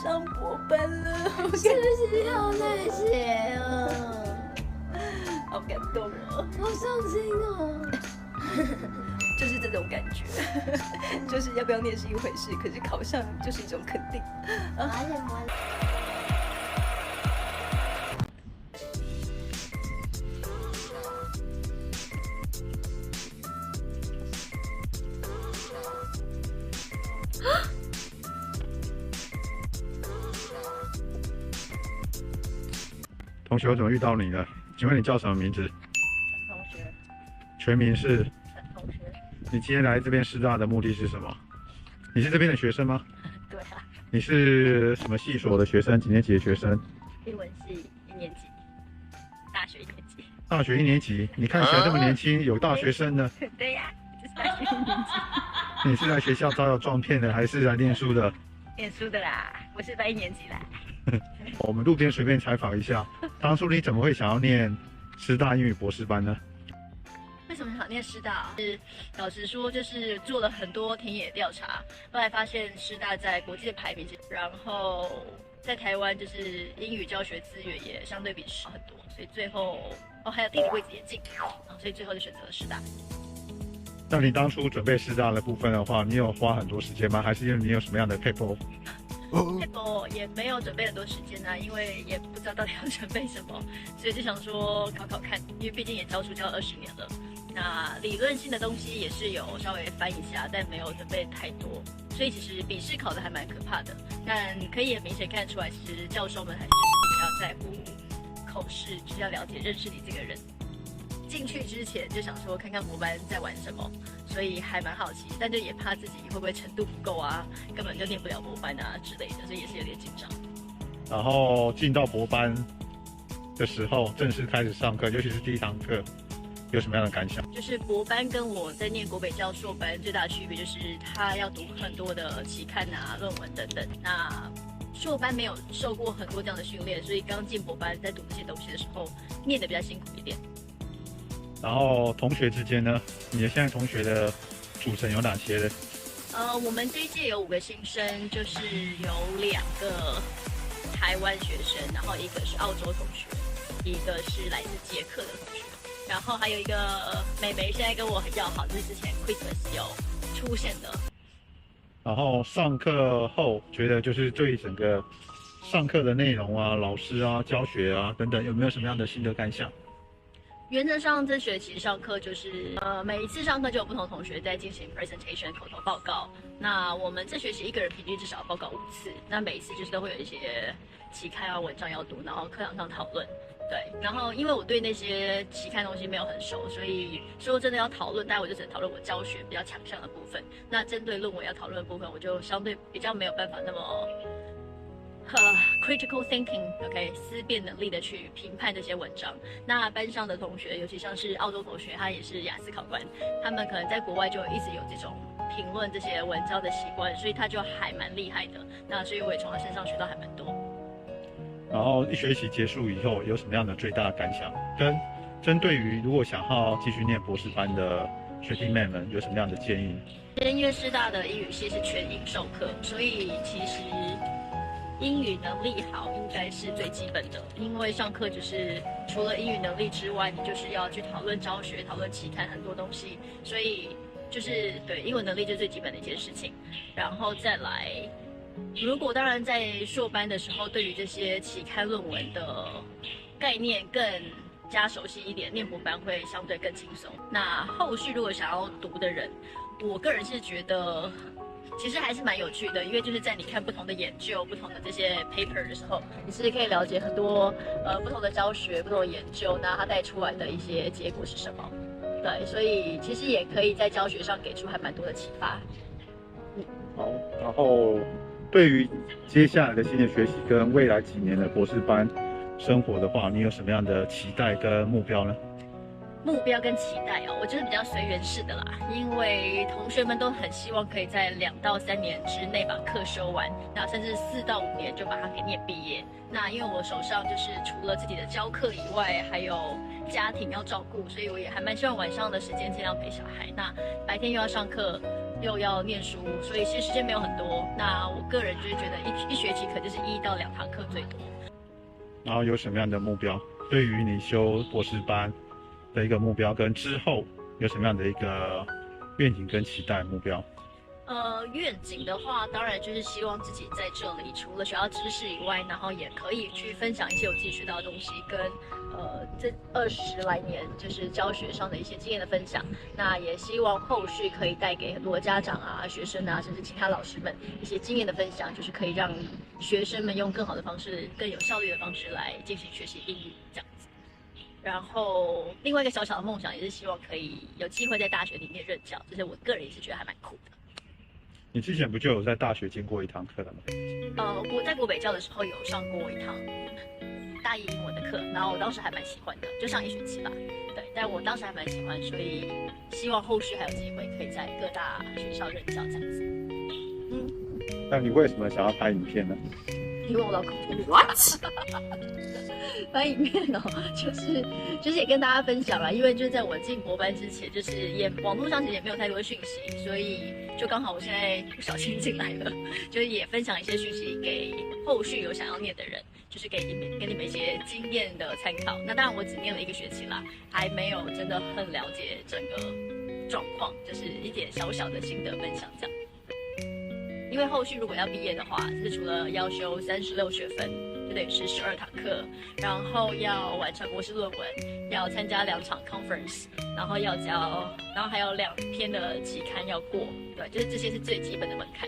上博班了，是不是好难写啊？好感动哦，好伤心哦。就是这种感觉，就是要不要念是一回事，可是考上就是一种肯定。同学，我怎么遇到你了？请问你叫什么名字？陈同学，全名是？陈同学，你今天来这边师大的目的是什么？你是这边的学生吗？对啊，你是什么系所的学生？几年级的学生？英文系1年级，大学1年级。大学1年级。你看起来这么年轻，有大学生呢？对呀，就是大学1年级。你是来学校招摇撞骗的，还是来念书的？念书的啦，我是来1年级啦。我们路边随便采访一下，当初你怎么会想要念师大英语博士班呢？为什么想念师大？老实说，就是做了很多田野调查，后来发现师大在国际的排名，然后在台湾就是英语教学资源也相对比少很多，所以最后还有地理位置也近，所以最后就选择了师大。那你当初准备师大的部分的话，你有花很多时间吗？还是因为你有什么样的 paper？也没有准备很多时间啊，因为也不知道到底要准备什么，所以就想说考考看，因为毕竟也教书教了20年了。那理论性的东西也是有稍微翻一下，但没有准备太多，所以其实笔试考的还蛮可怕的。但可以也明显看出来，其实教授们还是比较在乎口试，就是要了解认识你这个人。进去之前就想说看看博班在玩什么，所以还蛮好奇，但就也怕自己会不会程度不够啊，根本就念不了博班啊之类的，所以也是有点紧张。然后进到博班的时候，正式开始上课，尤其是第一堂课，有什么样的感想？就是博班跟我在念国北教硕班最大的区别就是他要读很多的期刊啊、论文等等。那硕班没有受过很多这样的训练，所以刚进博班在读这些东西的时候，念得比较辛苦一点。然后同学之间呢，你的现在同学的组成有哪些呢？我们这一届有5个新生，就是有2个台湾学生，然后一个是澳洲同学，一个是来自捷克的同学，然后还有一个妹妹，现在跟我很要好，就是之前 Christmas 有出现的。然后上课后觉得就是对整个上课的内容啊、老师啊、教学啊等等，有没有什么样的心得感想？原则上这学期上课就是每一次上课就有不同同学在进行 presentation 口头报告。那我们这学期一个人平均至少要报告5次，那每一次就是都会有一些期刊啊文章要读，然后课堂上讨论。对，然后因为我对那些期刊东西没有很熟，所以说真的要讨论，但我就只能讨论我教学比较强项的部分。那针对论文要讨论的部分，我就相对比较没有办法那么critical thinking， 思辨能力的去评判这些文章。那班上的同学，尤其像是澳洲同学，他也是雅思考官，他们可能在国外就一直有这种评论这些文章的习惯，所以他就还蛮厉害的。那所以我也从他身上学到还蛮多。然后一学期结束以后，有什么样的最大的感想？跟针对于如果想要继续念博士班的学弟妹们，有什么样的建议？因为师大的英语系是全英授课，所以其实英语能力好应该是最基本的，因为上课就是除了英语能力之外，你就是要去讨论教学、讨论期刊很多东西，所以就是对英文能力就是最基本的一件事情。然后再来，如果当然在硕班的时候，对于这些期刊论文的概念更加熟悉一点，念博班会相对更轻松。那后续如果想要读的人，我个人是觉得其实还是蛮有趣的，因为就是在你看不同的研究、不同的这些 paper 的时候，你是可以了解很多不同的教学、不同的研究，那它带出来的一些结果是什么。对，所以其实也可以在教学上给出还蛮多的启发。好，然后对于接下来的新的学习跟未来几年的博士班生活的话，你有什么样的期待跟目标呢？目标跟期待哦，我觉得比较随缘式的啦，因为同学们都很希望可以在2到3年之内把课修完，那甚至4到5年就把它给念毕业。那因为我手上就是除了自己的教课以外，还有家庭要照顾，所以我也还蛮希望晚上的时间尽量陪小孩。那白天又要上课，又要念书，所以其实时间没有很多。那我个人就是觉得一学期可能就是1到2堂课最多。然后有什么样的目标？对于你修博士班的一个目标，跟之后有什么样的一个愿景跟期待目标？愿景的话，当然就是希望自己在这里除了学到知识以外，然后也可以去分享一些我自己学到的东西，跟这20来年就是教学上的一些经验的分享。那也希望后续可以带给很多家长啊、学生啊，甚至其他老师们一些经验的分享，就是可以让学生们用更好的方式、更有效率的方式来进行学习英语这样子。然后另外一个小小的梦想也是希望可以有机会在大学里面任教，就是我个人也是觉得还蛮酷的。你之前不就有在大学经过一堂课了吗？我在国北教的时候有上过一堂大一英文的课，然后我当时还蛮喜欢的，就上1学期吧。对，但我当时还蛮喜欢，所以希望后续还有机会可以在各大学校任教这样子。那你为什么想要拍影片呢？因为我老公 What？ 拍影片哦，就是也跟大家分享啦，因为就在我进博班之前，就是也网络上其实也没有太多讯息，所以就刚好我现在不小心进来了，就是也分享一些讯息给后续有想要念的人，就是给你们一些经验的参考。那当然我只念了1个学期啦，还没有真的很了解整个状况，就是一点小小的心得分享这样。因为后续如果要毕业的话，就是除了要修36学分，就等于是12堂课，然后要完成博士论文，要参加2场 conference， 然后要交，然后还有2篇的期刊要过，对，就是这些是最基本的门槛。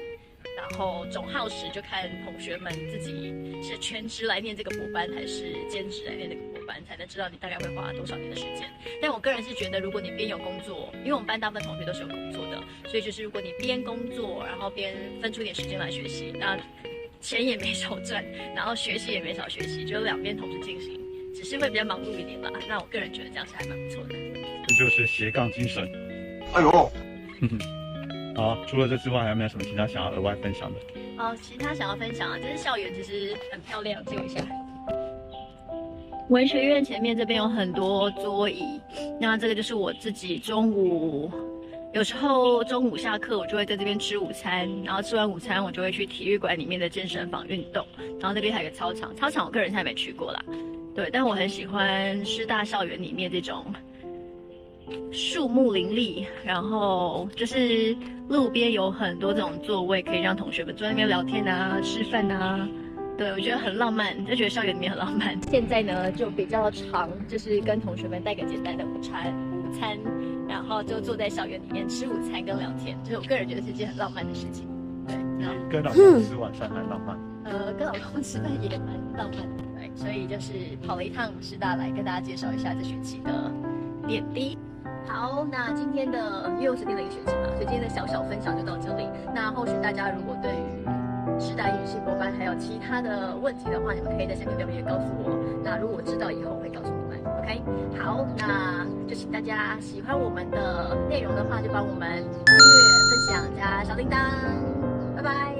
然后总耗时就看同学们自己是全职来念这个博班，还是兼职来念这个博班，才能知道你大概会花多少年的时间。但我个人是觉得，如果你边有工作，因为我们班大部分同学都是有工作的，所以就是如果你边工作，然后边分出一点时间来学习，那钱也没少赚，然后学习也没少学习，就2边同时进行，只是会比较忙碌一点吧。那我个人觉得这样是还蛮不错的。这就是斜杠精神。哎呦，好，除了这之外，还有没有什么其他想要额外分享的？其他想要分享啊，就是校园其实很漂亮，借我一下。文学院前面这边有很多桌椅，那这个就是我自己中午，有时候中午下课我就会在这边吃午餐，然后吃完午餐我就会去体育馆里面的健身房运动，然后那边还有个操场，操场我个人现在没去过啦，对，但我很喜欢师大校园里面这种树木林立，然后就是路边有很多这种座位，可以让同学们坐在那边聊天啊、吃饭啊。对，我觉得很浪漫，就觉得校园里面很浪漫。现在呢就比较长，就是跟同学们带个简单的午餐，然后就坐在校园里面吃午餐跟聊天，就是我个人觉得是一件很浪漫的事情。对，然后跟老公吃晚餐还浪漫。跟老公吃饭也蛮浪漫的。对，所以就是跑了一趟师大来跟大家介绍一下这学期的点滴。好，那今天的因为我只念了1学期嘛，所以今天的小小分享就到这里。那后续大家如果对于师大英语系博班还有其他的问题的话，你们可以在下面留言告诉我。那如果知道以后我会告诉你们 ，OK？ 好，那就请大家喜欢我们的内容的话，就帮我们订阅、分享加小铃铛，拜拜。